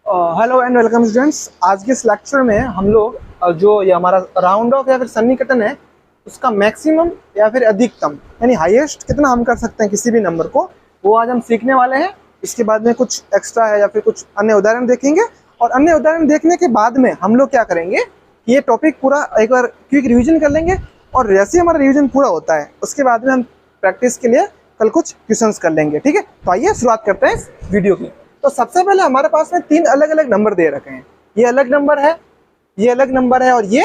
Hello and welcome students. आज के इस लेक्चर में हम लोग जो ये हमारा राउंड ऑफ या फिर सन्निकटन है उसका मैक्सिमम या फिर अधिकतम यानी हाईएस्ट कितना हम कर सकते हैं किसी भी नंबर को, वो आज हम सीखने वाले हैं। इसके बाद में कुछ एक्स्ट्रा है या फिर कुछ अन्य उदाहरण देखेंगे, और अन्य उदाहरण देखने के बाद में हम लोग क्या करेंगे कि ये टॉपिक पूरा एक बार क्विक रिविजन कर लेंगे, और जैसे हमारा रिविजन पूरा होता है उसके बाद में हम प्रैक्टिस के लिए कल कुछ क्वेश्चंस कर लेंगे। ठीक है, तो आइए शुरुआत करते हैं इस वीडियो की। तो सबसे पहले हमारे पास में तीन अलग अलग नंबर दे रखे हैं। ये अलग नंबर है, ये अलग नंबर है, और ये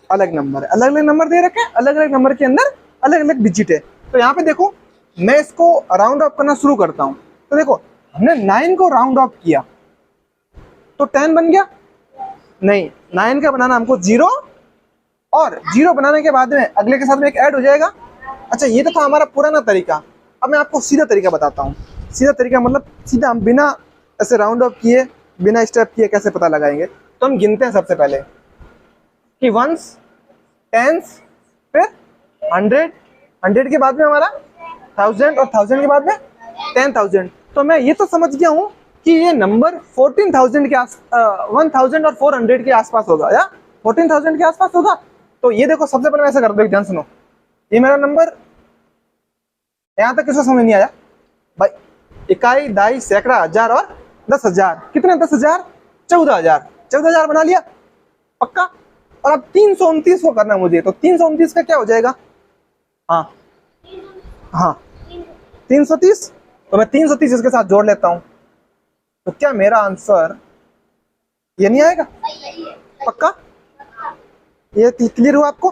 अलग नंबर है। अलग अलग नंबर दे रखे हैं, अलग अलग नंबर के अंदर अलग अलग डिजिट है। तो यहाँ पे देखो, मैं इसको राउंड ऑफ करना शुरू करता हूँ। तो देखो, हमने 9 को राउंड ऑफ किया तो 10 बन गया? नहीं, 9 का बनाना हमको 0, और 0 बनाने के बाद में अगले के साथ में एक ऐड हो जाएगा। अच्छा, ये तो था हमारा पुराना तरीका। अब मैं आपको सीधा तरीका बताता हूँ। सीधा तरीका मतलब सीधा हम बिना ऐसे राउंड ऑफ किए, बिना स्टेप किए कैसे पता लगाएंगे। तो हम गिनते हैं सबसे पहले कि वंस, टेंस, फिर 100, 100 के बाद में हमारा 1000, और 1000 के बाद में 10,000। तो मैं ये तो समझ गया हूँ कि ये नंबर 14,000 के 1000 और 400 के आसपास होगा, या 14,000 के आसपास होगा। तो ये देखो, सबसे पहले मैं ऐसा कर दो, ध्यान सुनो। ये मेरा नंबर, यहाँ तक किसको समझ नहीं आया भाई? इकाई, दाई, सैकड़ा, हजार और 10,000। कितने 10,000? 14,000। 14,000 बना लिया, पक्का। और अब 329 को करना मुझे, तो 329 का क्या हो जाएगा? हाँ हाँ, 330। तो मैं 330 इसके साथ जोड़ लेता हूँ। तो क्या मेरा आंसर ये नहीं आएगा? पक्का? ये क्लियर हुआ आपको?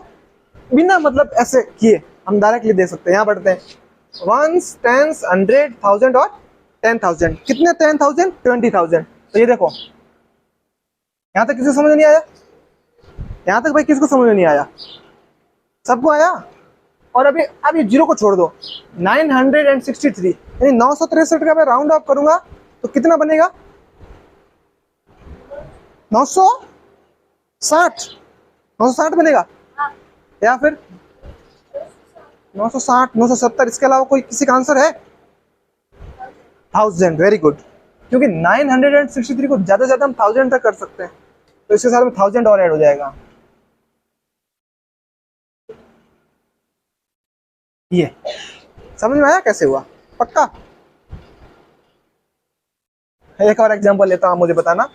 बिना मतलब ऐसे किए हम डायरेक्टली दे सकते हैं। यहाँ बढ़ते हैं, वंस, टेंस, 100, 1000 और 10,000। कितने 10,000? 20,000। तो ये देखो, यहाँ तक किसी को समझ नहीं आया? यहाँ तक भाई किसको समझ नहीं आया? सबको आया? और अभी 0 को छोड़ दो। 963 यानी 963 का मैं राउंड ऑफ करूंगा तो कितना बनेगा? 960। 960 बनेगा, या फिर 960, 970। इसके अलावा कोई किसी का आंसर है? 1000। वेरी गुड, क्योंकि 963 को ज्यादा से ज्यादा हम 1000 तक कर सकते हैं, तो इसके साथ में 1000 और ऐड हो जाएगा। ये समझ में आया कैसे हुआ? पक्का? एक और एग्जांपल लेता हूं, मुझे बताना।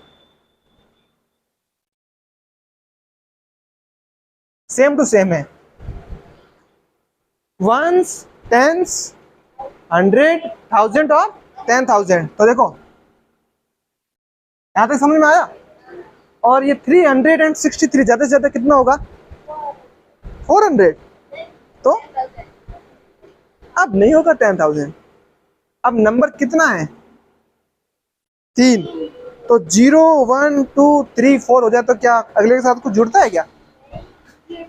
सेम टू सेम है, वंस, टेंस, 100, 1000 और 10,000। तो देखो, यहां तक समझ में आया? और ये 363 ज्यादा से ज्यादा कितना होगा? 400। तो अब नहीं होगा 10,000। अब नंबर कितना है? 3। तो 0, 1, 2, 3, 4 हो जाए तो क्या अगले के साथ कुछ जुड़ता है क्या?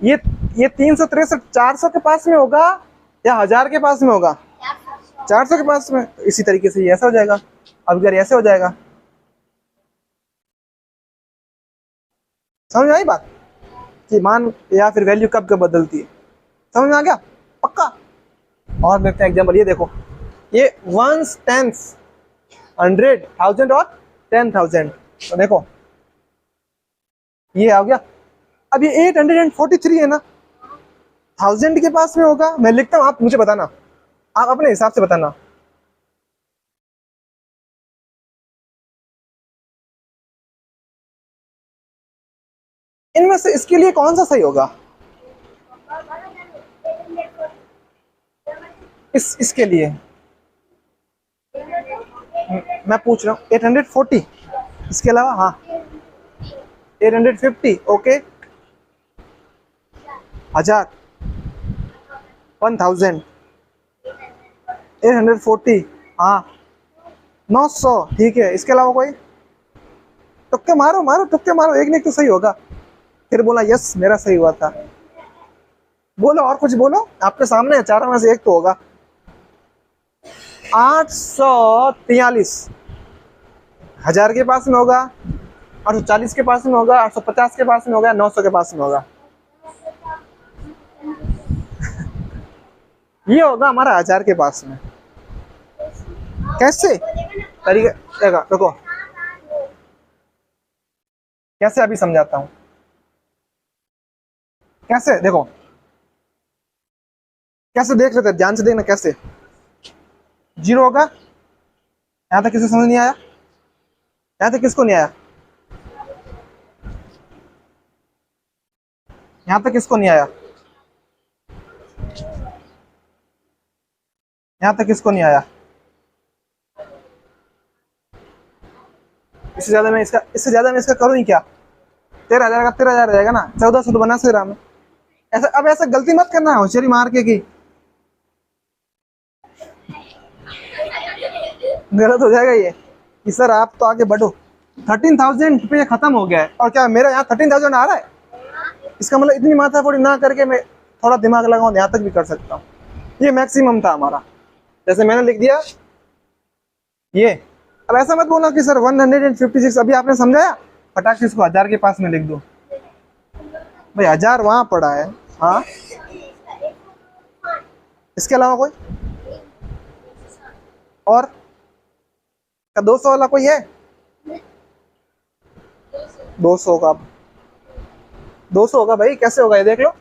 ये 363 400 के पास में होगा या 1000 के पास में होगा? 400 के पास में। इसी तरीके से ये ऐसा हो जाएगा। अब अगर ऐसे हो जाएगा, समझ में आई बात? कि मान या फिर वैल्यू कब कब बदलती है। समझ में आ गया? पक्का? और देखते हैं एग्जाम्पल। ये देखो, ये वंस, टेंस, 100, 1000 और 10,000। तो देखो, ये आ गया। अब ये 843 है ना, 1000 के पास में होगा। मैं लिखता हूं, आप मुझे बताना, आप अपने हिसाब से बताना। इनमें से इसके लिए कौन सा सही होगा? इसके लिए मैं पूछ रहा हूँ 840। इसके अलावा हाँ 850, ओके, 1000, 1000, 840, हाँ 900, ठीक है। इसके अलावा कोई? तुक्के मारो मारो, तुक्के मारो, एक नहीं तो सही होगा। फिर बोला यस मेरा सही हुआ था। बोलो और कुछ बोलो, आपके सामने है, चारों में से एक तो होगा। 843 1000 के पास में होगा, 840 के पास में होगा, 850 के पास में होगा, 900 के पास में होगा। ये होगा हमारा 1000 के पास में। कैसे तरीका? देखो, कैसे अभी समझाता हूं। कैसे देखो, कैसे देख लेते, ध्यान से देखना कैसे। जीरो होगा, यहां तक किसी समझ नहीं आया? यहां तक किसको नहीं आया? यहां तक किसको नहीं आया? यहां तक किसको नहीं आया? इससे ज्यादा मैं इसका करूं ही क्या? 13,000 का 13,000 रहेगा ना, 1400 तो बना से रहा मैं। ऐसा अब ऐसा गलती मत करना होशियारी मार के कि गलत हो जाएगा ये कि सर आप तो आगे बढ़ो। 13,000 रुपये खत्म हो गया है, और क्या मेरा यहाँ 13,000 आ रहा है? इसका मतलब इतनी माथाफोड़ी ना करके मैं थोड़ा दिमाग लगाऊं, यहाँ तक भी कर सकता हूँ। ये मैक्सिमम था हमारा, जैसे मैंने लिख दिया ये। अब ऐसा मत बोलना कि सर 156, अभी आपने समझाया, फटाक से इसको 1000 के पास में लिख दो। भाई 1000 वहां पड़ा है। हाँ, इसके अलावा कोई और का 200 वाला कोई है? 200 का, 200 होगा भाई, कैसे होगा ये देख लो।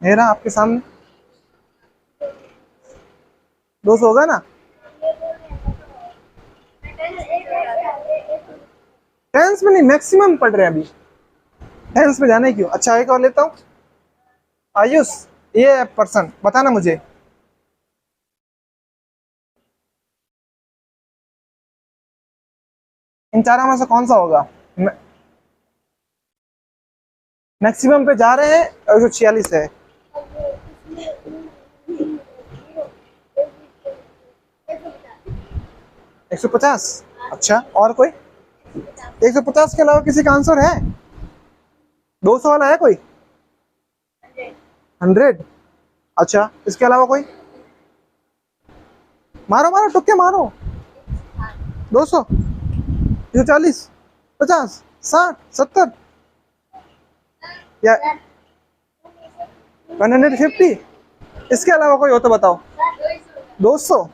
मेरा आपके सामने 200 होगा ना? टेंस में नहीं, मैक्सिमम पढ़ रहे हैं अभी, टेंस में जाने क्यों। अच्छा एक और लेता हूँ, आयुष ये पर्सन बताना मुझे, इन चारों में से कौन सा होगा? मैक्सिमम पे जा रहे हैं, 146 है। 150। अच्छा और कोई? 150 के अलावा किसी का आंसर है? 200 वाला है कोई? 100। अच्छा इसके अलावा कोई? मारो मारो तुक्के मारो। 200, 140, 50, 60, 70 या 150? इसके अलावा कोई हो तो बताओ। 200?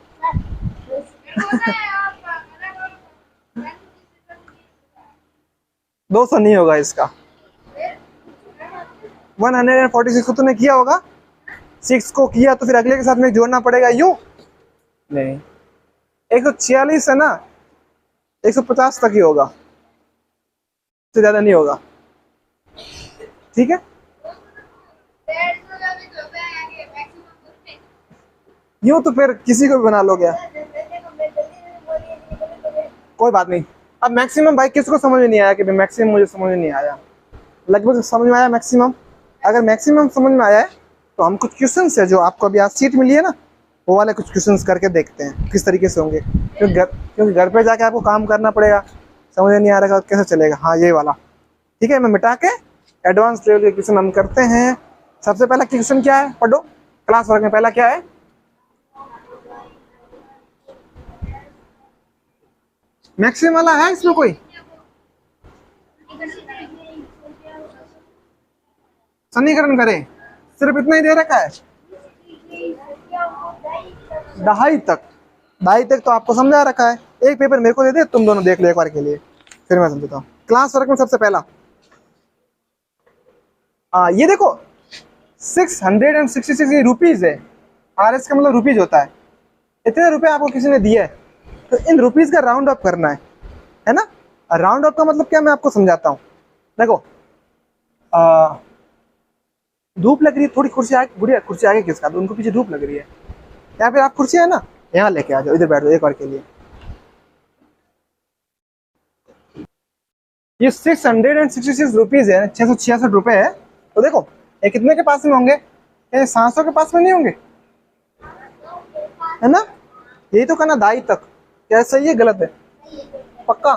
200 नहीं होगा इसका। 146 को तूने किया होगा, 6 को किया तो फिर अगले के साथ में जोड़ना पड़ेगा, यूं नहीं। 146 है ना, 150 तक ही होगा, इससे ज्यादा नहीं होगा। ठीक है, यूं तो फिर किसी को भी बना लोगे, कोई बात नहीं। अब मैक्सिमम भाई किसको समझ में नहीं आया? कि मैक्सिमम मुझे समझ में नहीं आया, लगभग समझ में आया मैक्सिमम। अगर मैक्सिमम समझ में आया है तो हम कुछ क्वेश्चंस है जो आपको अभी आज सीट मिली है ना, वो वाले कुछ क्वेश्चंस करके देखते हैं किस तरीके से होंगे, क्योंकि घर पे जाके आपको काम करना पड़ेगा, समझ में नहीं आ रहा कैसे चलेगा। हाँ ये वाला ठीक है, मैं मिटा के एडवांस लेवल के क्वेश्चन हम करते हैं। सबसे पहला क्वेश्चन क्या है, पढ़ो क्लास वर्क में। पहला क्या है? मैक्सिमम वाला है इसमें कोई? समीकरण करें, सिर्फ इतना ही दे रखा है, दहाई तक। दहाई तक तो आपको समझा रखा है। एक पेपर मेरे को दे दे, तुम दोनों देख लो एक बार के लिए, फिर मैं समझता हूँ। क्लास वर्क में सबसे पहला ये देखो 666 रुपीज है। RS का मतलब रुपीज होता है। इतने रुपए आपको किसी ने दिए है, तो इन रुपीज का राउंड अप करना है ना। राउंड अप का मतलब क्या, मैं आपको समझाता हूँ। देखो धूप लग रही है, थोड़ी कुर्सी आगे, बुढ़िया कुर्सी आगे किसका, तो उनको पीछे धूप लग रही है, या फिर आप कुर्सी है ना, यहाँ लेके आ जाओ, इधर बैठ जाओ एक बार के लिए। ये 666 रुपीज है, 666 रुपए है। तो देखो ये कितने के पास में होंगे? ये 700 के पास में नहीं होंगे, है ना। यही तो कहना, दाई तक। क्या सही है गलत है? पक्का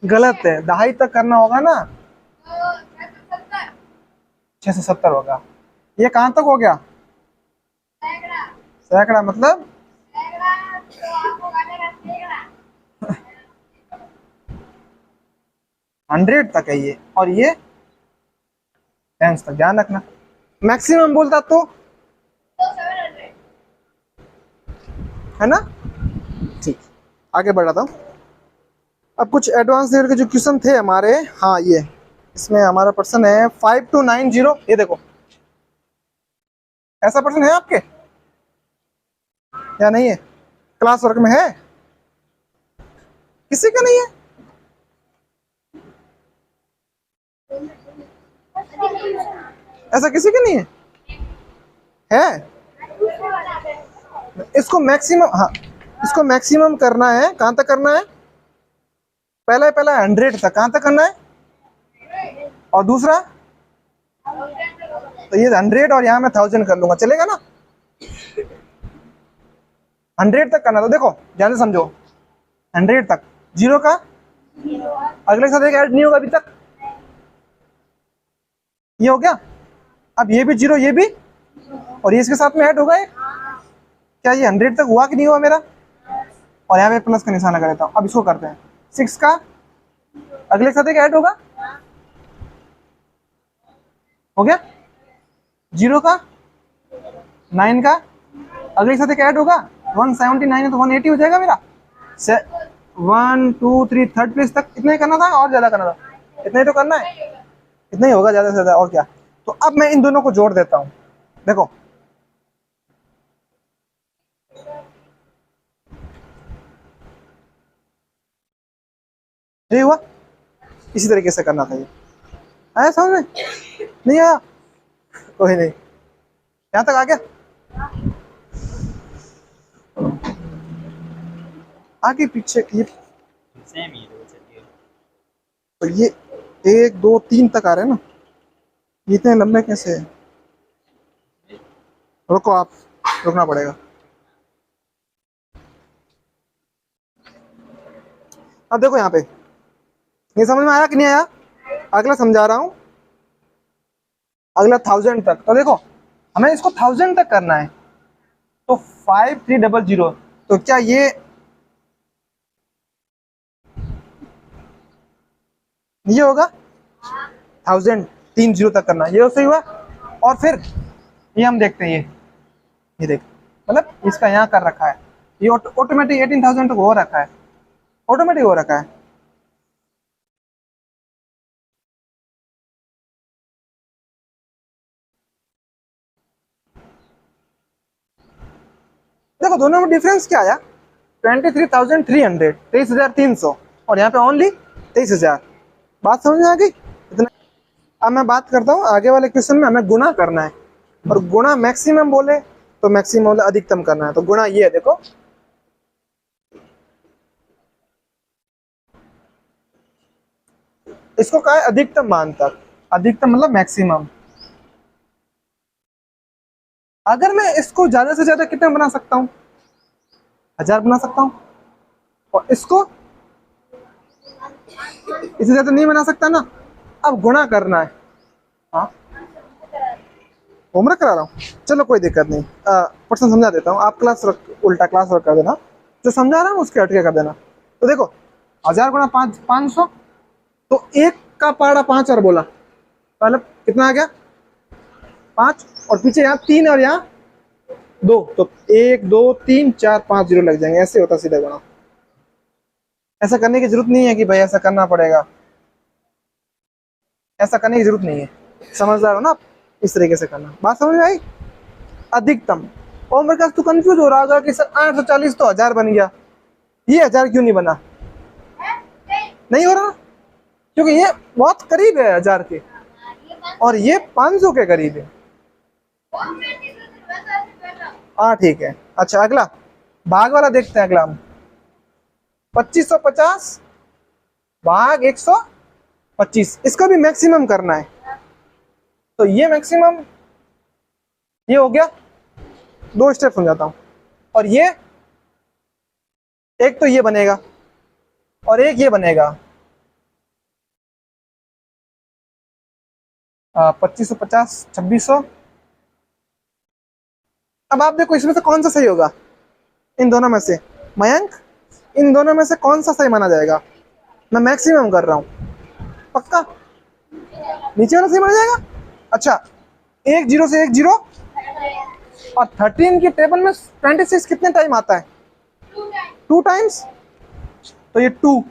गलत है, दहाई तक करना होगा ना। 670 होगा। ये कहां तक हो गया? सैकड़ा मतलब 100 तक है ये, और ये 10 तक, ध्यान रखना। मैक्सिमम बोलता तो है ना। ठीक, आगे बढ़ाता हूँ। अब कुछ एडवांस लेवल के जो क्वेश्चन थे हमारे, हाँ ये इसमें हमारा पर्सन है 5290। ये देखो, ऐसा पर्सन है आपके या नहीं है? क्लास वर्क में है? किसी का नहीं है? ऐसा किसी का नहीं है? है? इसको मैक्सिमम, हाँ इसको मैक्सिमम करना है। कहां तक करना है? पहला 100 तक। कहां तक करना है? और दूसरा तो ये 100 और यहाँ मैं 1000 कर लूंगा, चलेगा ना? 100 तक करना। तो देखो ध्यान से समझो, 100 तक, 0 का अगले साथ एक ऐड नहीं होगा अभी तक। ये हो गया। अब ये भी 0, ये भी, और ये इसके साथ में ऐड होगा एक। क्या ये 100 तक हुआ कि नहीं हुआ मेरा? और यहाँ पे प्लस का निशान लगा देता हूँ। अब इसको करते हैं, 6 का अगले के साथ एक ऐड होगा, हो गया। 0 का, 9 का अगले के साथ एक ऐड होगा, 179 है तो 180 हो जाएगा मेरा। 1 2 3 थर्ड प्लेस तक इतना ही करना था, और ज्यादा करना था? इतना ही तो करना है, इतना ही होगा ज्यादा से ज्यादा, और क्या। तो अब मैं इन दोनों को जोड़ देता हूं। देखो ये हुआ, इसी तरीके से करना था। ये आया समझ में? नहीं आया? कोई नहीं, यहां तक आ गया। आगे पीछे ये सेम ही है, चलिए। तो ये 1 2 3 तक आ रहे हैं ना, ये इतने लंबे कैसे है? रुको, आप रुकना पड़ेगा। अब देखो यहाँ पे, ये समझ में आया कि नहीं आया? अगला समझा रहा हूं, अगला 1000 तक। तो देखो हमें इसको 1000 तक करना है, तो 5300। तो क्या ये होगा 1000, 30 तक करना, ये सही हुआ। और फिर ये हम देखते हैं, ये देख, मतलब इसका यहाँ कर रखा है, ये ऑटोमेटिक 18000 तक हो रखा है, ऑटोमेटिक हो रखा है। देखो दोनों में डिफरेंस क्या आया? 23,300, 23,300, और यहाँ पे ओनली 23,000। बात समझ में आ गई? इतना। अब मैं बात करता हूँ आगे वाले क्वेश्चन में, हमें गुणा करना है, और गुणा मैक्सिमम बोले तो मैक्सिमम बोले अधिकतम करना है। तो गुणा ये है, देखो इसको कहा है अधिकतम मान तक। अधिकतम मतलब मैक्सिमम। अगर मैं इसको ज्यादा से ज्यादा कितना बना सकता हूँ? 1000 बना सकता हूँ। और इसको इससे ज्यादा नहीं बना सकता ना। अब गुणा करना है। हाँ होमवर्क करा रहा हूँ, चलो कोई दिक्कत नहीं, पर्सन समझा देता हूँ। आप उल्टा क्लास वर्क कर देना, जो समझा रहा हूँ उसके हटके कर देना। तो देखो 1000 गुणा 500, तो 1 का पारा 5 और बोला, मतलब कितना आ गया? 5, और पीछे यहाँ 3 और यहाँ 2, तो 1 2 3 4 5 0 लग जाएंगे। ऐसे होता सीधा गुणा। ऐसा करने की जरूरत नहीं है कि भाई ऐसा करना पड़ेगा, ऐसा करने की जरूरत नहीं है। समझदार हो ना आप? इस तरीके से करना। बात समझ में आई? अधिकतम। और मेरे पास तो कंफ्यूज हो रहा होगा कि सर 840 तो 1000 बन गया, ये 1000 क्यों नहीं बना? नहीं हो रहा, क्योंकि ये बहुत करीब है 1000 के, और ये 500 के करीब है। हाँ ठीक है। अच्छा अगला भाग वाला देखते हैं। अगला हम 2550 भाग 125, इसका भी मैक्सिमम करना है। तो ये मैक्सिमम, ये हो गया। 2 स्टेप समझाता हूं। और ये एक तो ये बनेगा, और एक ये बनेगा। 2550 2600। अब आप देखो इसमें से कौन सा सही होगा? इन दोनों में से मयंक, इन दोनों में से कौन सा सही माना जाएगा? मैं मैक्सिमम कर रहा हूं, पक्का नीचे वाला सही माना जाएगा। अच्छा 1 0 से 1 0, और 13 की टेबल में 26 कितने टाइम आता है? 2 टाइम्स, तो ये 2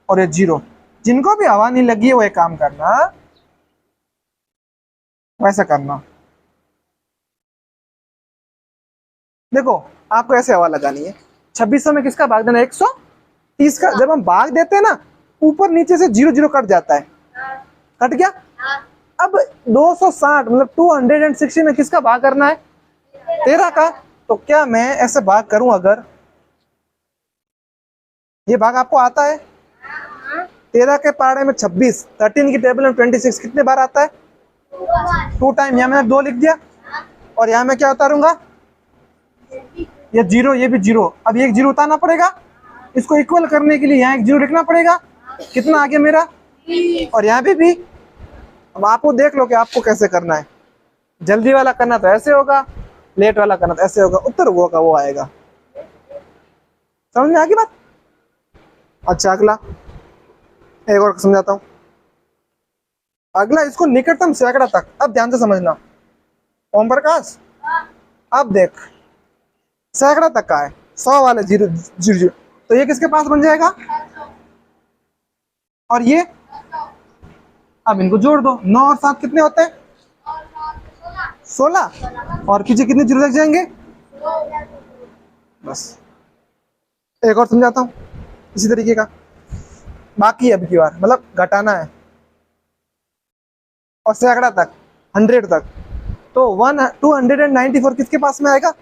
और ये 0। जिनको भी हवा नहीं लगी है वो एक काम करना, वैसा करना। देखो आपको ऐसे हवा लगानी है, 2600 में किसका भाग देना, 130 का। जब हम भाग देते हैं ना, ऊपर नीचे से 0 0 कट जाता है, कट गया। अब 260 मतलब 260 में किसका भाग करना है, 13 का। तो क्या मैं ऐसे भाग करूं, अगर ये भाग आपको आता है, 13 के पारे में 26, 13 की टेबल में 26 कितने बार आता है, 2 टाइम। यहाँ मैंने 2 लिख दिया, और यहाँ मैं क्या उतारूंगा, ये 0, ये भी 0। अब ये एक 0 उतारना पड़ेगा, इसको इक्वल करने के लिए यहाँ एक 0 लिखना पड़ेगा। कितना आ गया मेरा, और यहाँ भी। अब आपको देख लो कि आपको कैसे करना है। जल्दी वाला करना तो ऐसे होगा, लेट वाला करना तो ऐसे होगा, उत्तर वो का वो आएगा। समझ में आ गई बात। अच्छा अगला एक और समझाता हूं। अगला इसको निकटतम सैकड़ा तक, अब ध्यान से समझना ओम प्रकाश। अब देख सैकड़ा तक का है, 100 वाले 0 0 0, तो ये किसके पास बन जाएगा, और ये, अब इनको जोड़ दो, 9 और 7 कितने होते हैं, 16, और पीछे कितने 0 लग जाएंगे, बस। एक और समझाता हूं इसी तरीके का, बाकी अब की बार मतलब घटाना है, और सैकड़ा तक 100 तक, तो 294 किसके पास में आएगा,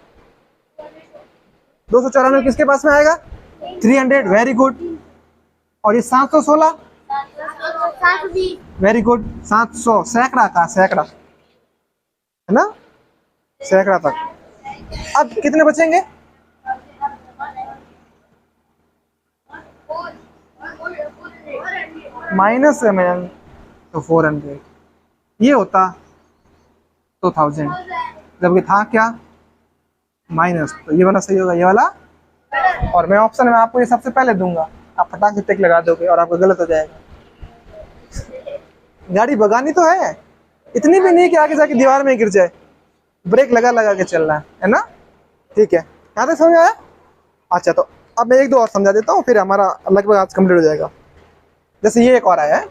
294 किसके पास में आएगा, 300, वेरी गुड। और ये 716, वेरी गुड, 700 सैकड़ा का, सैकड़ा है ना, सैकड़ा तक। अब कितने बचेंगे, माइनस है मैं, तो 400, ये होता तो 1000, जबकि था क्या माइनस, तो ये वाला सही होगा, ये वाला। और मैं ऑप्शन में आपको ये सबसे पहले दूंगा, आप फटाक से टिक लगा दोगे और आपका गलत हो जाएगा। गाड़ी भगानी तो है, इतनी भी नहीं कि आगे जाके दीवार में गिर जाए, ब्रेक लगा लगा के चलना है ना। ठीक है, यहाँ तक समझ आया। अच्छा तो अब मैं एक दो और समझा देता हूँ, फिर हमारा लगभग आज कंप्लीट हो जाएगा। जैसे ये एक और आया है,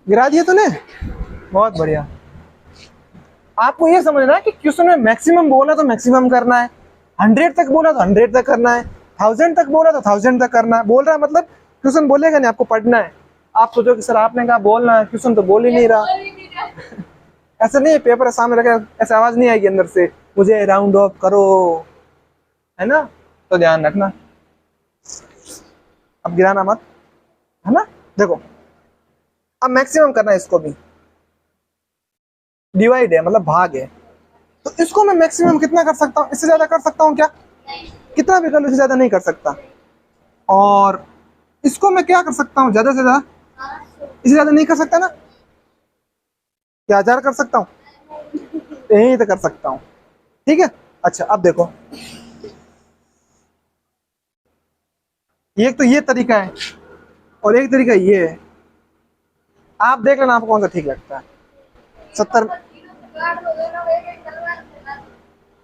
गिरा दिया तूने, बहुत बढ़िया। आपको ये समझना है कि क्वेश्चन में मैक्सिमम बोला तो मैक्सिमम करना है, 100 तक बोला तो 100 तक करना है, 1000 तक बोला तो 1000 तक करना है। बोल रहा है मतलब क्वेश्चन बोलेगा नहीं, आपको पढ़ना है। आप सोचो कि सर आपने कहा बोलना है, क्वेश्चन तो बोल ही नहीं रहा। ऐसा नहीं है, पेपर सामने रखा ऐसे आवाज नहीं आएगी अंदर से, मुझे राउंड ऑफ करो, है ना, तो ध्यान रखना, अब गिराना मत, है ना। देखो अब मैक्सिमम करना है, इसको भी डिवाइड है मतलब भाग है, तो इसको मैं मैक्सिमम कितना कर सकता हूँ, इससे ज्यादा कर सकता हूँ क्या, कितना भी कर लो, इससे ज्यादा नहीं कर सकता। और इसको मैं क्या कर सकता हूँ, ज्यादा से ज्यादा, इससे ज्यादा नहीं कर सकता ना, क्या 1000 कर सकता हूँ, यही तो कर सकता हूँ। ठीक है, अच्छा अब देखो, एक तो ये तरीका है और एक तरीका ये है, आप देख लेना आपको कौन सा ठीक लगता है। 70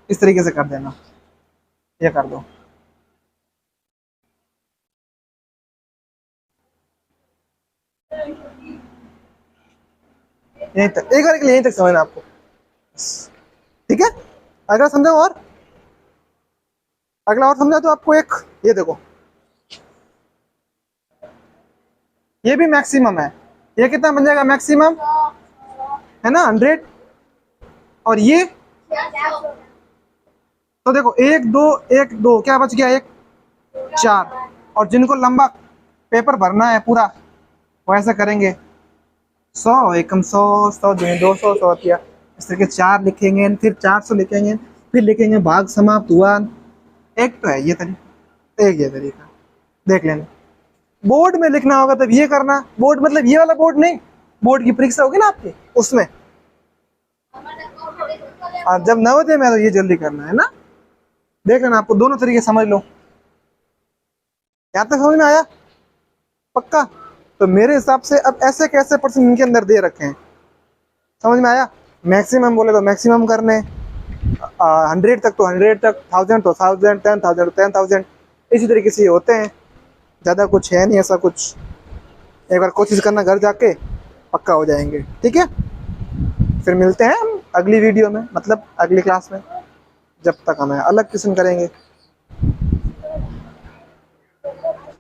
इस तरीके से कर देना, ये कर दो, यहीं तक, एक बार के लिए यहीं तक समझना आपको, ठीक है। अगला समझो, और अगला और समझा तो आपको एक, ये देखो ये भी मैक्सिमम है, ये कितना बन जाएगा मैक्सिमम, है ना 100, और ये तो देखो 1 2 1 2 क्या बच गया, 1 4, और जिनको लंबा पेपर भरना है पूरा वो ऐसा करेंगे, 100 एकम 100 100 200 100 किया, इस तरीके 4 लिखेंगे, फिर 400 लिखेंगे, फिर लिखेंगे भाग समाप्त हुआ। एक तो है ये तरीका, एक ये तरीका देख लेना। बोर्ड में लिखना होगा तब ये करना, बोर्ड मतलब ये वाला बोर्ड नहीं, बोर्ड की परीक्षा होगी ना आपकी उसमें, और जब नवोदय में तो ये जल्दी करना है ना। देख लेना, आपको दोनों तरीके समझ लो। यहाँ तक समझ में आया पक्का। तो मेरे हिसाब से अब ऐसे कैसे पर्सन इनके अंदर दे रखे हैं, समझ में आया। मैक्सिमम बोले तो मैक्सिमम करने, 100 तक तो 100 तक, 1000 तो 1000, 10,000 तो 10,000, इसी तरीके से ये होते हैं। ज़्यादा कुछ है नहीं ऐसा कुछ। एक बार कोशिश करना, घर जाके पक्का हो जाएंगे। ठीक है, फिर मिलते हैं हम अगली वीडियो में, मतलब अगली क्लास में, जब तक हमें अलग किस्म करेंगे।